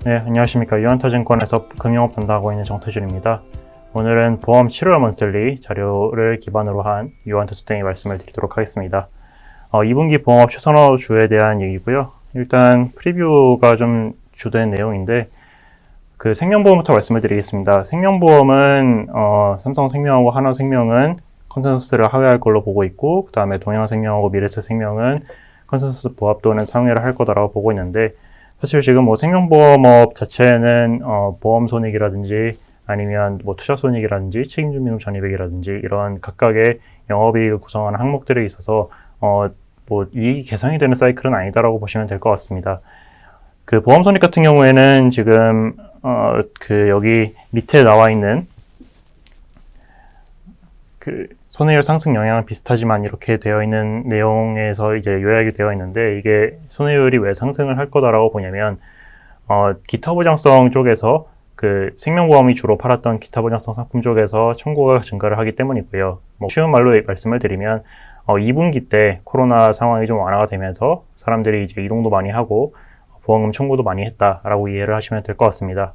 네, 안녕하십니까. 유한타증권에서 금융업 담당하고 있는 정태준입니다. 오늘은 보험 7월 먼슬리 자료를 기반으로 한 유한타 수땡이 말씀을 드리도록 하겠습니다. 2분기 보험업 추선주에 대한 얘기고요. 일단 프리뷰가 좀 주된 내용인데 그 생명보험부터 말씀을 드리겠습니다. 생명보험은 삼성생명하고 하나생명은 컨센서스를 하회할 걸로 보고 있고, 그 다음에 동양생명하고 미래세생명은 컨센서스 부합 또는 상회를 할 거다라고 보고 있는데, 사실 지금 뭐 생명보험업 자체는 보험 손익이라든지 아니면 뭐 투자 손익이라든지 책임준비금 전입액이라든지 이런 각각의 영업이익을 구성하는 항목들에 있어서 뭐 이익이 개선이 되는 사이클은 아니다라고 보시면 될 것 같습니다. 그 보험 손익 같은 경우에는 지금 그 여기 밑에 나와 있는 그 손해율 상승 영향은 비슷하지만 이렇게 되어 있는 내용에서 이제 요약이 되어 있는데, 이게 손해율이 왜 상승을 할 거다라고 보냐면 기타 보장성 쪽에서 그 생명보험이 주로 팔았던 기타 보장성 상품 쪽에서 청구가 증가를 하기 때문이고요. 뭐 쉬운 말로 말씀을 드리면 2분기 때 코로나 상황이 좀 완화가 되면서 사람들이 이제 이동도 많이 하고 보험금 청구도 많이 했다라고 이해를 하시면 될 것 같습니다.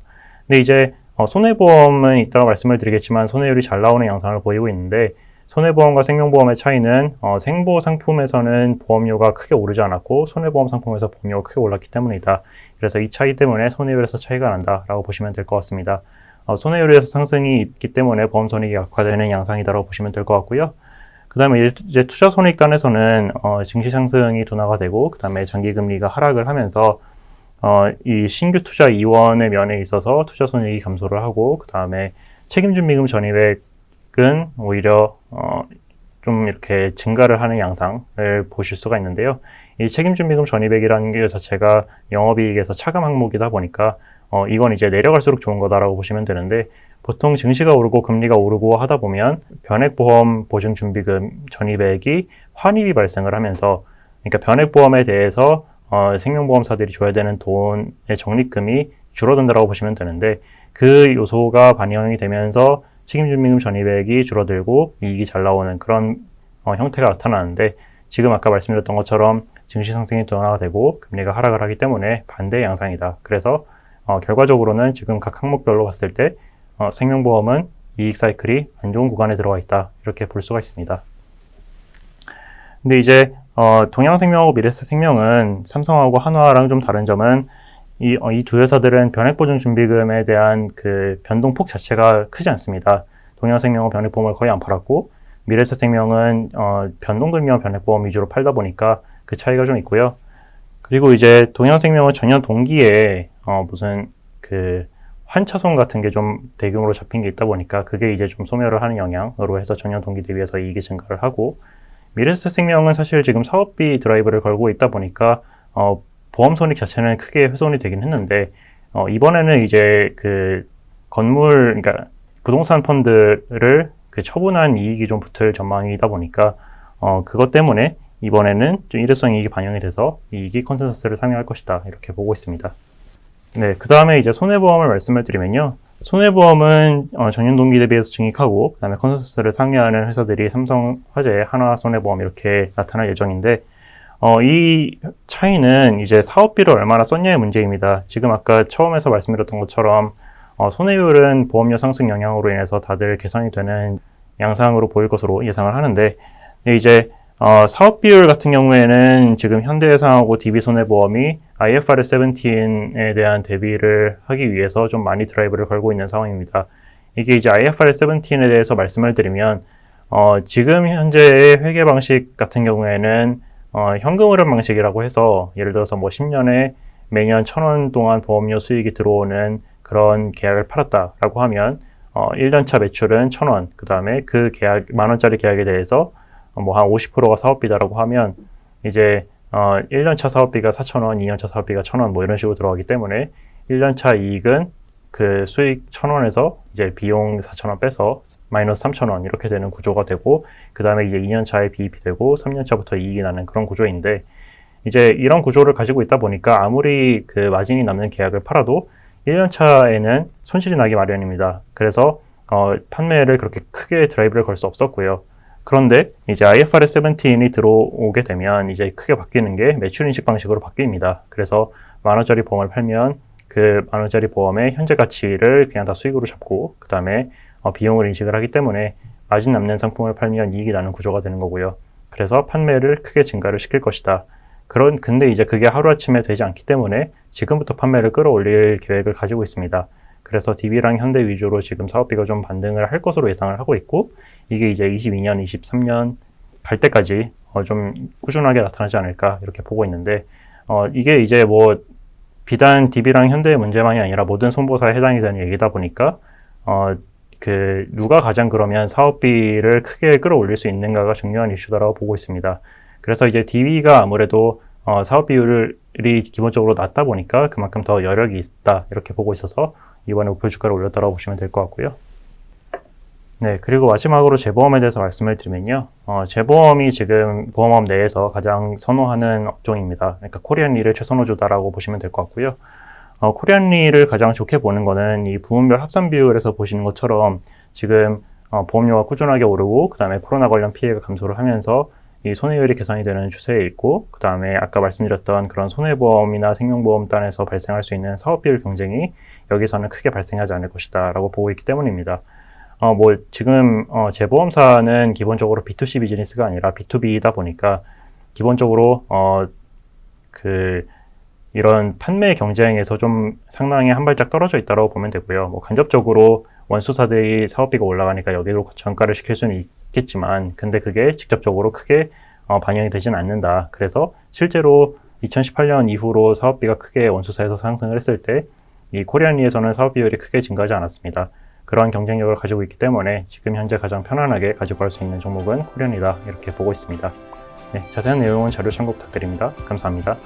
근데 이제 손해보험은 이따가 말씀을 드리겠지만 손해율이 잘 나오는 양상을 보이고 있는데, 손해보험과 생명보험의 차이는 생보 상품에서는 보험료가 크게 오르지 않았고 손해보험 상품에서 보험료가 크게 올랐기 때문이다. 그래서 이 차이 때문에 손해율에서 차이가 난다라고 보시면 될 것 같습니다. 손해율에서 상승이 있기 때문에 보험 손익이 악화되는 양상이다라고 보시면 될 것 같고요. 그 다음에 이제 투자 손익단에서는 증시 상승이 둔화가 되고, 그 다음에 장기금리가 하락을 하면서 이 신규 투자 이원의 면에 있어서 투자 손익이 감소를 하고, 그 다음에 책임준비금 전입액은 오히려 좀 이렇게 증가를 하는 양상을 보실 수가 있는데요. 이 책임준비금 전입액이라는 게 자체가 영업이익에서 차감 항목이다 보니까 이건 이제 내려갈수록 좋은 거다라고 보시면 되는데, 보통 증시가 오르고 금리가 오르고 하다 보면 변액보험 보증준비금 전입액이 환입이 발생을 하면서, 그러니까 변액보험에 대해서 생명보험사들이 줘야 되는 돈의 적립금이 줄어든다라고 보시면 되는데, 그 요소가 반영이 되면서 책임준비금 전입액이 줄어들고 이익이 잘 나오는 그런 형태가 나타나는데, 지금 아까 말씀드렸던 것처럼 증시 상승이 둔화가 되고 금리가 하락을 하기 때문에 반대의 양상이다. 그래서 결과적으로는 지금 각 항목별로 봤을 때 생명보험은 이익 사이클이 안 좋은 구간에 들어가 있다, 이렇게 볼 수가 있습니다. 근데 이제 동양생명하고 미래세생명은 삼성하고 한화랑 좀 다른 점은 이 두 회사들은 변액보증준비금에 대한 그 변동폭 자체가 크지 않습니다. 동양생명은 변액보험을 거의 안 팔았고, 미래세생명은 변동금리와 변액보험 위주로 팔다 보니까 그 차이가 좀 있고요. 그리고 이제 동양생명은 전년 동기에 무슨 그 환차손 같은 게 좀 대규모로 잡힌 게 있다 보니까 그게 이제 좀 소멸을 하는 영향으로 해서 전년 동기 대비해서 이익이 증가를 하고, 미래세생명은 사실 지금 사업비 드라이브를 걸고 있다 보니까 보험 손익 자체는 크게 훼손이 되긴 했는데, 이번에는 이제 그 건물, 그러니까 부동산 펀드를 그 처분한 이익이 좀 붙을 전망이다 보니까 그것 때문에 이번에는 좀 일회성 이익이 반영이 돼서 이익이 컨센서스를 상회할 것이다, 이렇게 보고 있습니다. 네, 그 다음에 이제 손해보험을 말씀을 드리면요. 손해보험은 전년 동기 대비해서 증익하고, 그 다음에 컨센서스를 상회하는 회사들이 삼성화재, 한화손해보험 이렇게 나타날 예정인데, 이 차이는 이제 사업비를 얼마나 썼냐의 문제입니다. 지금 아까 처음에서 말씀드렸던 것처럼 손해율은 보험료 상승 영향으로 인해서 다들 개선이 되는 양상으로 보일 것으로 예상을 하는데, 이제 사업비율 같은 경우에는 지금 현대해상하고 DB손해보험이 IFRS 17에 대한 대비를 하기 위해서 좀 많이 드라이브를 걸고 있는 상황입니다. 이게 이제 IFRS 17에 대해서 말씀을 드리면 지금 현재의 회계 방식 같은 경우에는 현금 흐름 방식이라고 해서, 예를 들어서 뭐 10년에 매년 1,000원 동안 보험료 수익이 들어오는 그런 계약을 팔았다라고 하면 1년차 매출은 1,000원, 그 다음에 그 계약, 10,000원짜리 계약에 대해서 뭐 한 50%가 사업비다라고 하면 이제 1년차 사업비가 4,000원, 2년차 사업비가 1,000원 뭐 이런 식으로 들어가기 때문에 1년차 이익은 그 수익 1,000원에서 이제 비용 4,000원 빼서 마이너스 3,000원 이렇게 되는 구조가 되고, 그 다음에 이제 2년차에 비입이 되고 3년차부터 이익이 나는 그런 구조인데, 이제 이런 구조를 가지고 있다 보니까 아무리 그 마진이 남는 계약을 팔아도 1년차에는 손실이 나기 마련입니다. 그래서 판매를 그렇게 크게 드라이브를 걸 수 없었고요. 그런데 이제 IFRS 17이 들어오게 되면 이제 크게 바뀌는 게 매출 인식 방식으로 바뀝니다. 그래서 10,000원짜리 보험을 팔면 그 10,000원짜리 보험의 현재 가치를 그냥 다 수익으로 잡고 그 다음에 비용을 인식을 하기 때문에 마진 남는 상품을 팔면 이익이 나는 구조가 되는 거고요. 그래서 판매를 크게 증가를 시킬 것이다. 근데 이제 그게 하루아침에 되지 않기 때문에 지금부터 판매를 끌어올릴 계획을 가지고 있습니다. 그래서 DB랑 현대 위주로 지금 사업비가 좀 반등을 할 것으로 예상을 하고 있고, 이게 이제 22년, 23년 갈 때까지 좀 꾸준하게 나타나지 않을까 이렇게 보고 있는데, 이게 이제 뭐 비단 DB랑 현대의 문제만이 아니라 모든 손보사에 해당이 되는 얘기다 보니까 누가 가장 그러면 사업비를 크게 끌어올릴 수 있는가가 중요한 이슈다라고 보고 있습니다. 그래서 이제 DB가 아무래도 사업 비율이 기본적으로 낮다 보니까 그만큼 더 여력이 있다 이렇게 보고 있어서 이번에 목표 주가를 올렸다고 보시면 될 것 같고요. 네, 그리고 마지막으로 재보험에 대해서 말씀을 드리면요. 재보험이 지금 보험업 내에서 가장 선호하는 업종입니다. 그러니까 코리안리를 최선호주다라고 보시면 될 것 같고요. 코리안리를 가장 좋게 보는 거는 이 부문별 합산 비율에서 보시는 것처럼 지금 보험료가 꾸준하게 오르고 그 다음에 코로나 관련 피해가 감소를 하면서 이 손해율이 개선이 되는 추세에 있고, 그 다음에 아까 말씀드렸던 그런 손해보험이나 생명보험단에서 발생할 수 있는 사업비율 경쟁이 여기서는 크게 발생하지 않을 것이다 라고 보고 있기 때문입니다. 지금 재보험사는 기본적으로 B2C 비즈니스가 아니라 B2B이다 보니까 기본적으로 이런 판매 경쟁에서 좀 상당히 한 발짝 떨어져 있다고 보면 되고요. 간접적으로 원수사들이 사업비가 올라가니까 여기로 전가를 시킬 수는 있겠지만, 근데 그게 직접적으로 크게 반영이 되지는 않는다. 그래서 실제로 2018년 이후로 사업비가 크게 원수사에서 상승을 했을 때 이 코리안리에서는 사업 비율이 크게 증가하지 않았습니다. 그러한 경쟁력을 가지고 있기 때문에 지금 현재 가장 편안하게 가지고 갈 수 있는 종목은 코리안이다 이렇게 보고 있습니다. 네, 자세한 내용은 자료 참고 부탁드립니다. 감사합니다.